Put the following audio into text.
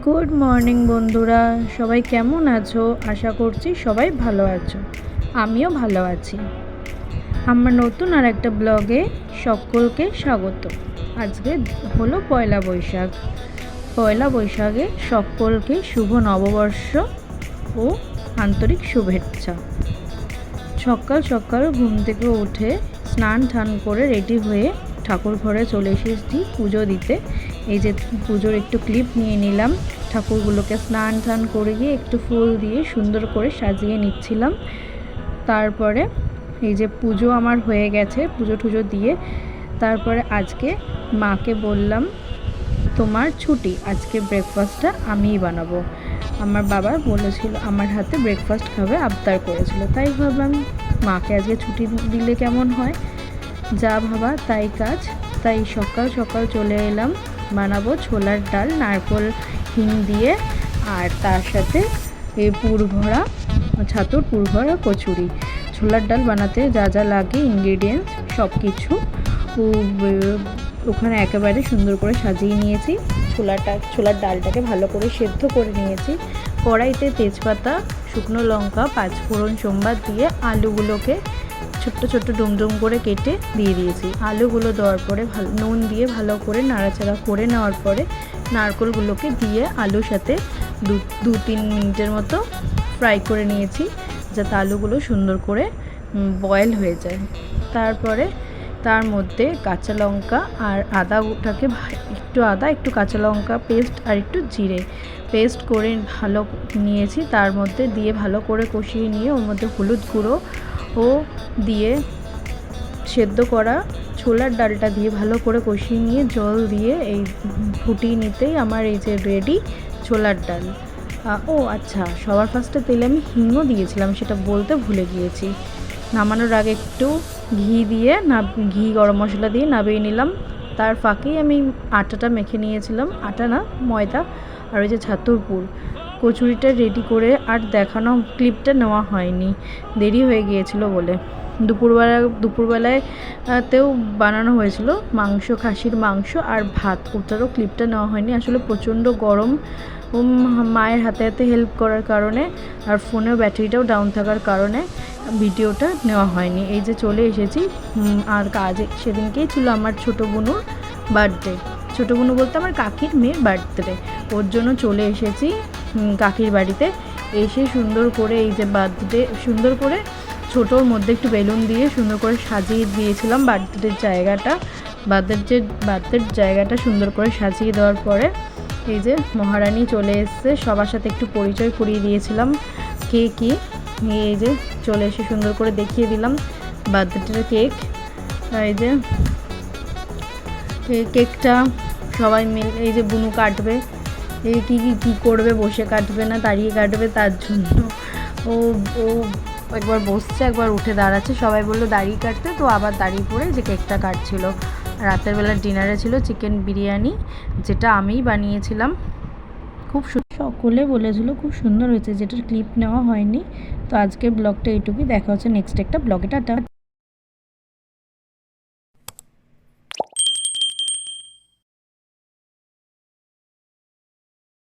Good morning বন্ধুরা, সবাই কেমন আছো? আশা করছি সবাই ভালো আছো, আমিও ভালো আছি। আমার নতুন আর একটা ব্লগে সকলকে স্বাগত। আজকে হলো পয়লা বৈশাখ। পয়লা বৈশাখে সকলকে শুভ নববর্ষ ও আন্তরিক শুভেচ্ছা। সকাল সকাল ঘুম থেকে উঠে স্নান টান করে রেডি হয়ে ঠাকুর ঘরে চলে এসেছি পুজো দিতে। এই যে পুজোর একটু ক্লিপ নিয়ে নিলাম। ঠাকুরগুলোকে স্নান টান করে গিয়ে একটু ফুল দিয়ে সুন্দর করে সাজিয়ে নিচ্ছিলাম। তারপরে এই যে পুজো আমার হয়ে গেছে, পুজো টুজো দিয়ে তারপরে আজকে মাকে বললাম তোমার ছুটি, আজকে ব্রেকফাস্টটা আমিই বানাবো। আমার বাবা বলেছিল আমার হাতে ব্রেকফাস্ট খাবে, আবদার করেছিল, তাই ভাবলাম মাকে আজকে ছুটি দিলে কেমন হয়। যা ভাবা তাই কাজ। তাই সকাল সকাল চলে এলাম, বানাবো ছোলার ডাল নারকেল হিং দিয়ে, আর তার সাথে এই পুরভরা ছাতুর পুরভরা কচুরি। ছোলার ডাল বানাতে যা যা লাগে ইনগ্রিডিয়েন্টস সব কিছু ওখানে একেবারে সুন্দর করে সাজিয়ে নিয়েছি। ছোলার ডালটাকে ভালো করে সেদ্ধ করে নিয়েছি। কড়াইতে তেজপাতা, শুকনো লঙ্কা, পাঁচফোড়ন সোমবার দিয়ে আলুগুলোকে ছোট্ট ছোট্ট ডুমডুম করে কেটে দিয়ে দিয়েছি। আলুগুলো দেওয়ার পরে নুন দিয়ে ভালো করে নাড়াচাড়া করে নেওয়ার পরে নারকেলগুলোকে দিয়ে আলুর সাথে দু তিন মিনিটের মতো ফ্রাই করে নিয়েছি, যাতে আলুগুলো সুন্দর করে বয়েল হয়ে যায়। তারপরে তার মধ্যে কাঁচা লঙ্কা আর আদাটাকে একটু আদা, একটু কাঁচা লঙ্কা পেস্ট আর একটু জিরে পেস্ট করে ভালো নিয়েছি। তার মধ্যে দিয়ে ভালো করে কষিয়ে নিয়ে ওর মধ্যে হলুদ গুঁড়ো ও দিয়ে সেদ্ধ করা ছোলার ডালটা দিয়ে ভালো করে কষিয়ে নিয়ে জল দিয়ে এই ফুটিয়ে নিতেই আমার এই যে রেডি ছোলার ডাল। ও আচ্ছা, সবার ফার্স্টে তেলে আমি হিংও দিয়েছিলাম, সেটা বলতে ভুলে গিয়েছি। নামানোর আগে একটু ঘি গরম মশলা দিয়ে নামিয়ে নিলাম। তার ফাঁকেই আমি আটাটা মেখে নিয়েছিলাম, আটা না ময়দা, আর ওই যে ছাতুর পুর। কচুরিটা রেডি করে আর দেখানো ক্লিপটা নেওয়া হয়নি, দেরি হয়ে গিয়েছিল বলে। দুপুরবেলাতেও বানানো হয়েছিল মাংস, খাসির মাংস আর ভাত, ওটারও ক্লিপটা নেওয়া হয়নি। আসলে প্রচণ্ড গরম, মায়ের হাতে হাতে হেল্প করার কারণে আর ফোনেও ব্যাটারিটাও ডাউন থাকার কারণে ভিডিওটা নেওয়া হয়নি। এই যে চলে এসেছি, আর কাজে সেদিনকেই ছিল আমার ছোটো বোনুর বার্থডে। ছোটো বোনু বলতে আমার কাকির মেয়ের বার্থডে, ওর জন্য চলে এসেছি কাকির বাড়িতে। এসে সুন্দর করে এই যে বার্থডে সুন্দর করে ছোটোর মধ্যে একটু বেলুন দিয়ে সুন্দর করে সাজিয়ে দিয়েছিলাম বার্থডের জায়গাটা সুন্দর করে সাজিয়ে দেওয়ার পরে এই যে মহারানী চলে এসছে, সবার সাথে একটু পরিচয় করিয়ে দিয়েছিলাম কে কী। এই যে চলে এসে সুন্দর করে দেখিয়ে দিলাম বার্থডের কেক। এই যে কেকটা সবাই মিলে এই যে বুনু কাটবে, এই কী করবে, বসে কাটবে না দাঁড়িয়ে কাটবে, তার জন্য ও একবার বসছে একবার উঠে দাঁড়াচ্ছে। সবাই বললো দাঁড়িয়ে কাটতে, তো আবার দাঁড়িয়ে পড়ে যে কেকটা কাটছিল। রাতের বেলা ডিনারে ছিল চিকেন বিরিয়ানি, যেটা আমিই বানিয়েছিলাম। খুব সকলে বলেছিল খুব সুন্দর হয়েছে, যেটার ক্লিপ নেওয়া হয়নি। তো আজকের ব্লগটা এইটুকুই, দেখা হচ্ছে নেক্সট একটা ব্লগে, টাটা।